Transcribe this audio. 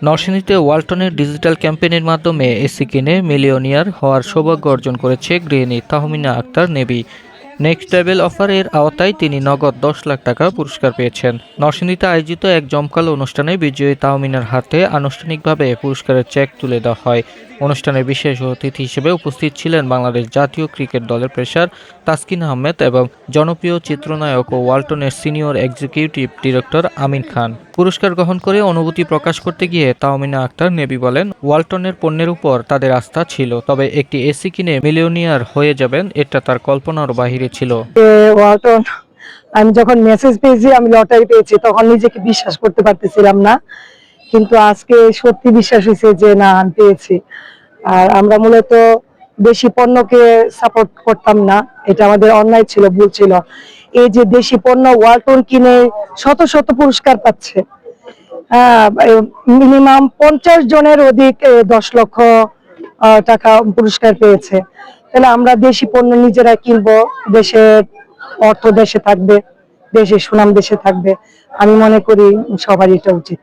নরসিংদীতে ওয়ালটনের ডিজিটাল ক্যাম্পেইনের মাধ্যমে এসি কিনে মিলিয়নিয়ার হওয়ার সৌভাগ্য অর্জন করেছে গৃহিণী তাহমিনা আক্তার নেবি। নেক্সট লেভেল অফারের আওতায় তিনি নগদ ১০ লাখ টাকা পুরস্কার পেয়েছেন। নরসিংদীতে আয়োজিত এক জমকালো অনুষ্ঠানে বিজয়ী তাহমিনার হাতে আনুষ্ঠানিকভাবে পুরস্কারের চেক তুলে দেওয়া হয়। অনুষ্ঠানে বিশেষ অতিথি হিসেবে উপস্থিত ছিলেন বাংলাদেশ জাতীয় ক্রিকেট দলের পেসার তাসকিন আহমেদ এবং জনপ্রিয় চিত্রনায়ক ও ওয়ালটনের senior executive director Amin Khan. পুরস্কার গ্রহণ করে অনুভূতি প্রকাশ করতে গিয়ে তাহমিনা আক্তার নেবি বলেন, ওয়ালটনের পণ্যের উপর তাদের আস্থা ছিল, তবে একটি এসি কিনে মিলিয়নিয়ার হয়ে যাবেন এটা তার কল্পনার বাহিরে ছিল। ওয়ালটন, আমি যখন মেসেজ পেয়েছি আমি লটারি পেয়েছি তখন নিজেকে বিশ্বাস করতে পারতেছিলাম না, কিন্তু আজকে সত্যি বিশ্বাস হয়েছে যে না আমি পেয়েছি। আর আমরা মূলত দেশি পণ্যকে সাপোর্ট করতাম না, এটা আমাদের অন্যায় ছিল, ভুল ছিল। এই যে দেশি পণ্য ওয়ালটন কিনে শত শত পুরস্কার পাচ্ছে, মিনিমাম 50 জনের অধিক 10 লক্ষ টাকা পুরস্কার পেয়েছে। তাহলে আমরা দেশি পণ্য নিজেরা কিনবো, দেশের অর্থ দেশে থাকবে, দেশের সুনাম দেশে থাকবে। আমি মনে করি সবারই এটা উচিত।